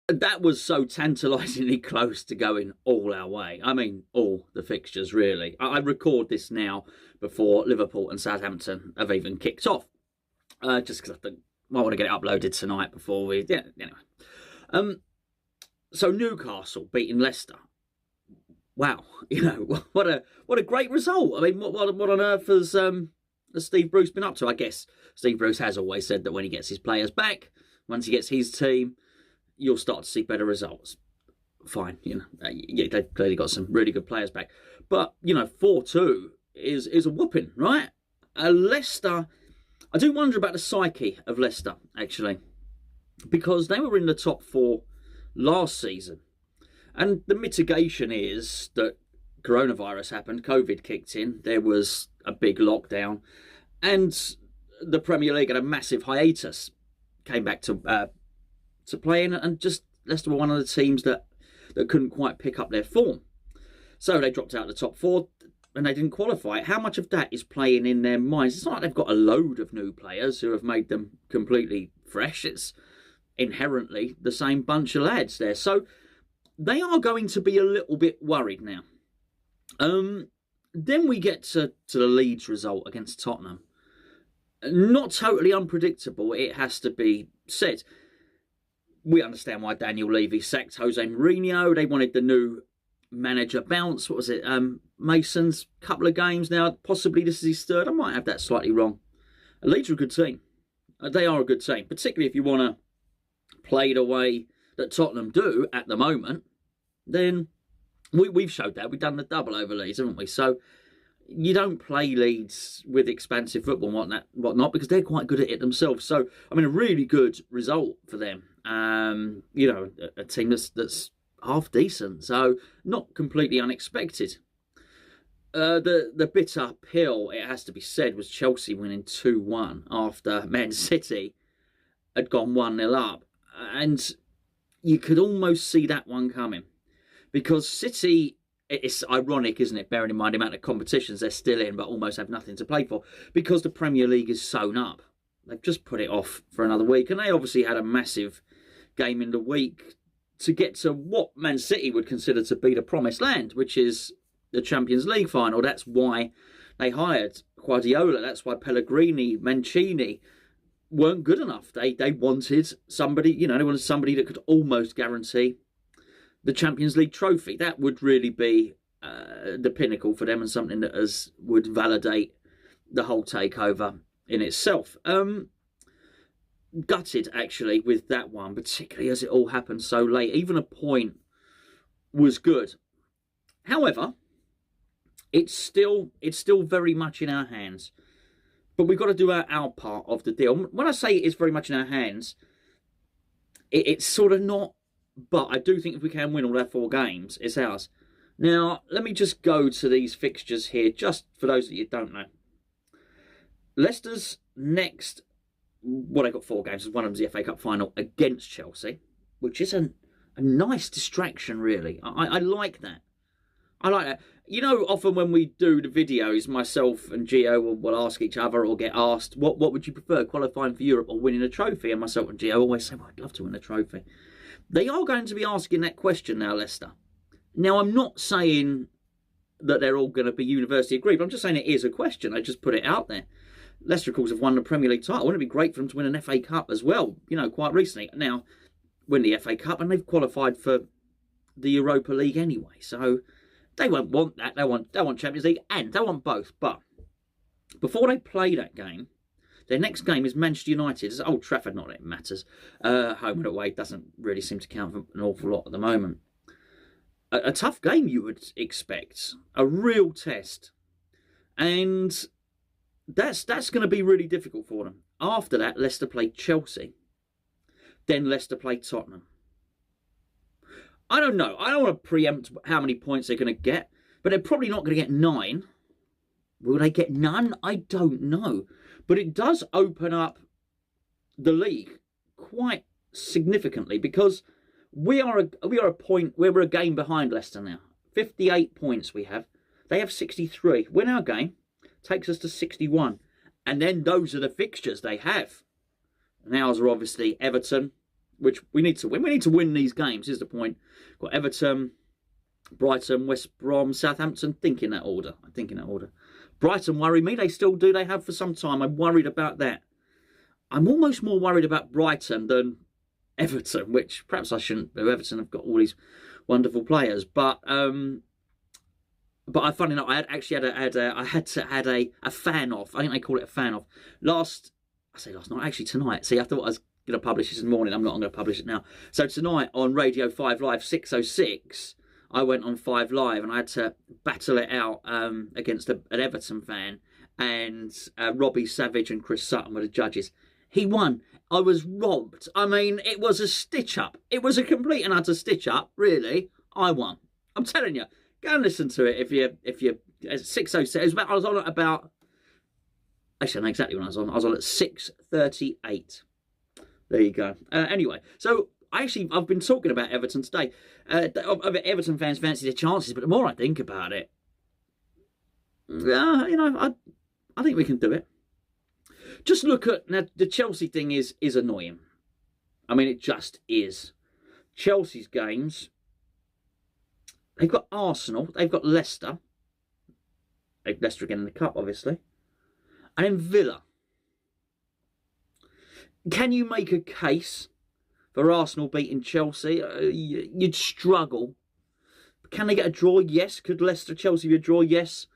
That was so tantalisingly close to going all our way. I mean, all the fixtures, really. I record this now before Liverpool and Southampton have even kicked off. Just because I think I want to get it uploaded tonight before we... Yeah, anyway. So Newcastle beating Leicester. Wow, what a great result. I mean, what on earth has Steve Bruce been up to? I guess Steve Bruce has always said that when he gets his players back, once he gets his team, you'll start to see better results. Fine, they've clearly got some really good players back. But, 4-2 is a whooping, right? Leicester, I do wonder about the psyche of Leicester, actually, because they were in the top 4 last season. And the mitigation is that coronavirus happened, COVID kicked in, there was a big lockdown, and the Premier League had a massive hiatus, came back to playing, and just Leicester were one of the teams that couldn't quite pick up their form. So they dropped out of the top 4 and they didn't qualify. How much of that is playing in their minds? It's not like they've got a load of new players who have made them completely fresh. It's inherently the same bunch of lads there. So they are going to be a little bit worried now. Then we get to the Leeds result against Tottenham. Not totally unpredictable, it has to be said. We understand why Daniel Levy sacked Jose Mourinho. They wanted the new manager bounce. What was it? Mason's couple of games now. Possibly this is his third. I might have that slightly wrong. Leeds are a good team. They are a good team, particularly if you want to play the way that Tottenham do at the moment. Then we've showed that. We've done the double over Leeds, haven't we? So you don't play Leeds with expansive football and whatnot, because they're quite good at it themselves. So, I mean, a really good result for them. A team that's half decent, so not completely unexpected. The bitter pill, it has to be said, was Chelsea winning 2-1 after Man City had gone 1-0 up. And you could almost see that one coming, because City... It's ironic, isn't it, bearing in mind the amount of competitions they're still in but almost have nothing to play for, because the Premier League is sewn up. They've just put it off for another week, and they obviously had a massive game in the week to get to what Man City would consider to be the promised land, which is the Champions League final. That's why they hired Guardiola. That's why Pellegrini, Mancini weren't good enough. They wanted somebody, they wanted somebody that could almost guarantee the Champions League trophy. That would really be the pinnacle for them, and something that would validate the whole takeover in itself. Gutted, actually, with that one, particularly as it all happened so late. Even a point was good. However, it's still very much in our hands. But we've got to do our part of the deal. When I say it's very much in our hands, it's sort of not. But I do think if we can win all our 4 games, it's ours. Now, let me just go to these fixtures here, just for those that you don't know. Leicester's next, they've got 4 games. One of them's the FA Cup final against Chelsea, which is a nice distraction, really. I like that. I like that. Often when we do the videos, myself and Gio will ask each other, or get asked, what would you prefer, qualifying for Europe or winning a trophy? And myself and Gio always say, well, I'd love to win a trophy. They are going to be asking that question now, Leicester. Now, I'm not saying that they're all going to be university agreed, but I'm just saying it is a question. I just put it out there. Leicester, of course, have won the Premier League title. Wouldn't it be great for them to win an FA Cup as well, quite recently? Now, win the FA Cup, and they've qualified for the Europa League anyway. So they won't want that. They want Champions League, and they want both. But before they play that game, their next game is Manchester United. It's Old Trafford, not that it matters. Home and away doesn't really seem to count for an awful lot at the moment. A tough game, you would expect. A real test. And that's going to be really difficult for them. After that, Leicester play Chelsea. Then Leicester play Tottenham. I don't know. I don't want to preempt how many points they're going to get. But they're probably not going to get 9. Will they get none? I don't know. But it does open up the league quite significantly, because we are a game behind Leicester now. 58 points we have. They have 63. Win our game takes us to 61. And then those are the fixtures they have. And ours are obviously Everton, which we need to win. We need to win these games, is the point. Got Everton, Brighton, West Brom, Southampton. I think in that order. Brighton worry me. They still do. They have for some time. I'm worried about that. I'm almost more worried about Brighton than Everton, which perhaps I shouldn't do. Everton have got all these wonderful players, but I funny enough, I had to add a fan off. I think they call it a fan off. Last night, actually tonight. See, I thought I was going to publish this in the morning. I'm not. I'm going to publish it now. So tonight on Radio 5 Live 606, I went on 5 Live and I had to battle it out against an Everton fan, and Robbie Savage and Chris Sutton were the judges. He won. I was robbed. I mean, it was a stitch-up. It was a complete and utter stitch-up, really. I won. I'm telling you. Go and listen to it if you 606. I was on at about... Actually, I know exactly when I was on. I was on at 6:38. There you go. Anyway, so I've been talking about Everton today. Everton fans fancy their chances, but the more I think about it, I think we can do it. Just look at now, the Chelsea thing is annoying. I mean, it just is. Chelsea's games, they've got Arsenal, they've got Leicester. Leicester again in the cup, obviously. And then Villa. Can you make a case for Arsenal beating Chelsea? You'd struggle. Can they get a draw? Yes. Could Chelsea be a draw? Yes.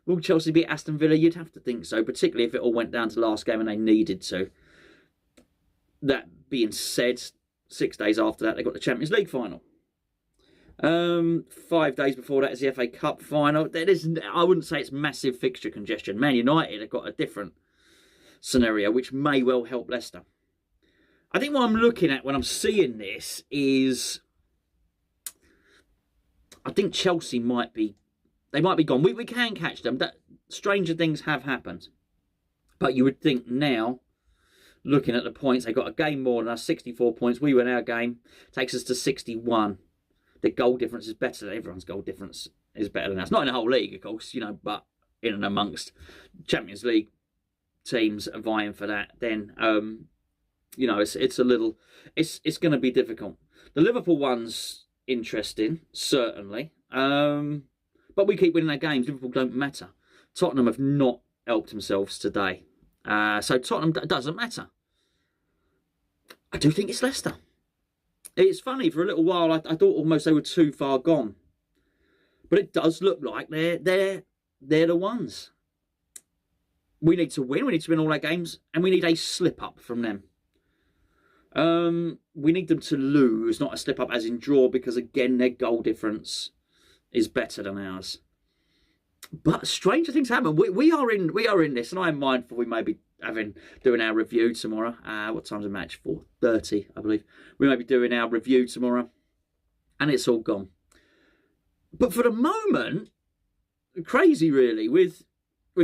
Will Chelsea beat Aston Villa? You'd have to think so, particularly if it all went down to last game and they needed to. That being said, 6 days after that, they got the Champions League final. 5 days before that is the FA Cup final. I wouldn't say it's massive fixture congestion. Man United have got a different scenario, which may well help Leicester. I think what I'm looking at when I'm seeing this is, I think Chelsea might be gone. We can catch them. Stranger things have happened. But you would think now, looking at the points, they got a game more than us, 64 points. We win our game, takes us to 61. The goal difference is better. Everyone's goal difference is better than us. Not in the whole league, of course, but in and amongst Champions League teams are vying for that. Then, it's a little, it's going to be difficult. The Liverpool one's interesting, certainly. But we keep winning our games. Liverpool don't matter. Tottenham have not helped themselves today. So Tottenham doesn't matter. I do think it's Leicester. It's funny, for a little while I thought almost they were too far gone. But it does look like they're the ones. We need to win. We need to win all our games. And we need a slip-up from them. We need them to lose, not a slip-up as in draw, because, again, their goal difference is better than ours. But stranger things happen. We are in this, and I am mindful we may be doing our review tomorrow. What time's the match? 4:30, I believe. We may be doing our review tomorrow, and it's all gone. But for the moment, crazy really. With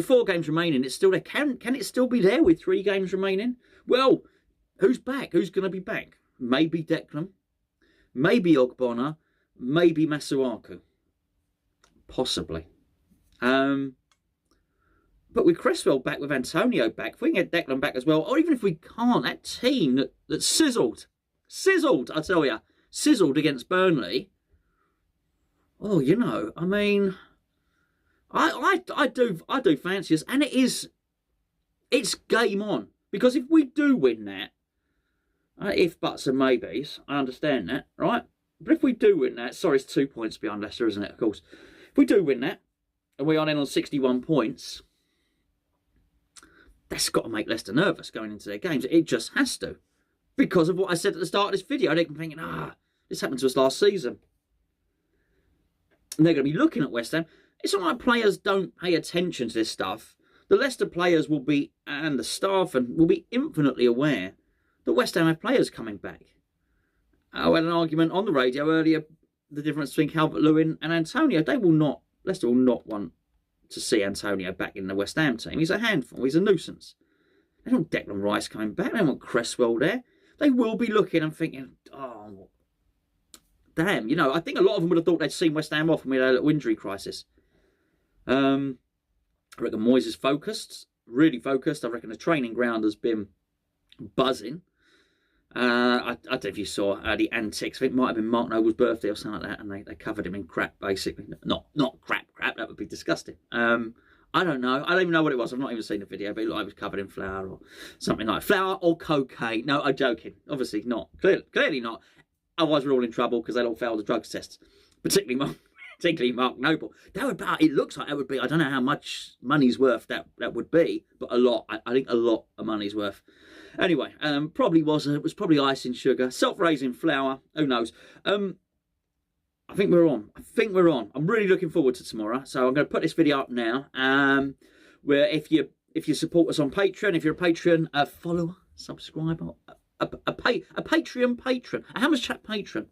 4 games remaining, it's still there. Can it still be there with 3 games remaining? Well, who's back? Who's going to be back? Maybe Declan, maybe Ogbonna, maybe Masuaku. Possibly. But with Cresswell back, with Antonio back, if we can get Declan back as well, or even if we can't, that team that sizzled, I tell you, sizzled against Burnley. Oh, I mean, I do fancy us, and it's game on, because if we do win that, if buts and maybes, I understand that, right? But if we do win that, sorry, it's 2 points behind Leicester, isn't it? Of course. If we do win that, and we are in on 61 points, that's got to make Leicester nervous going into their games. It just has to. Because of what I said at the start of this video. They're thinking, this happened to us last season. And they're going to be looking at West Ham. It's not like players don't pay attention to this stuff. The Leicester players will be, and the staff, and will be infinitely aware that West Ham have players coming back. I had an argument on the radio earlier, the difference between Calvert-Lewin and Antonio. Leicester will not want to see Antonio back in the West Ham team. He's a handful. He's a nuisance. They don't want Declan Rice coming back. They don't want Cresswell there. They will be looking and thinking, oh, damn. I think a lot of them would have thought they'd seen West Ham off when we had a little injury crisis. I reckon Moyes is focused, really focused. I reckon the training ground has been buzzing. I don't know if you saw the antics. I think it might have been Mark Noble's birthday or something like that, and they covered him in crap, basically. Not crap. That would be disgusting. I don't know. I don't even know what it was. I've not even seen the video, but it looked like it was covered in flour or something like flour or cocaine. No, I'm joking. Obviously not. Clearly not. Otherwise, we're all in trouble because they all failed the drugs tests, particularly Mark Noble. It looks like that would be. I don't know how much money's worth that would be, but a lot. I think a lot of money's worth. Anyway, it was probably icing sugar, self-raising flour. Who knows? I think we're on. I'm really looking forward to tomorrow. So I'm going to put this video up now. Where if you support us on Patreon, if you're a Patreon follower, subscriber, a Patreon patron, a Hammers Chat patron,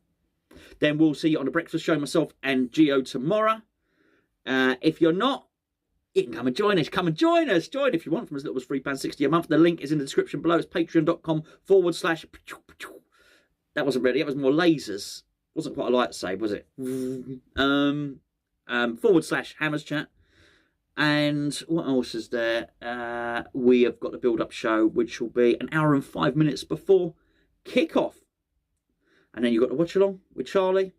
then we'll see you on the breakfast show, myself and Gio tomorrow. If you're not, you can come and join us. Come and join us. Join if you want from as little as £3.60 a month. The link is in the description below. It's patreon.com/. That wasn't really. That was more lasers. Wasn't quite a lightsaber, was it? / Hammers Chat. And what else is there? We have got the build-up show, which will be an hour and 5 minutes before kick-off. And then you've got the watch-along with Charlie.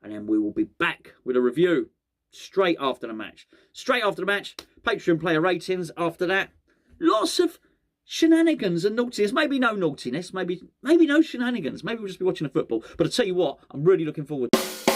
And then we will be back with a review straight after the match. Patreon player ratings after that. Lots of shenanigans and naughtiness. Maybe no naughtiness. Maybe no shenanigans. Maybe we'll just be watching the football. But I tell you what, I'm really looking forward to it.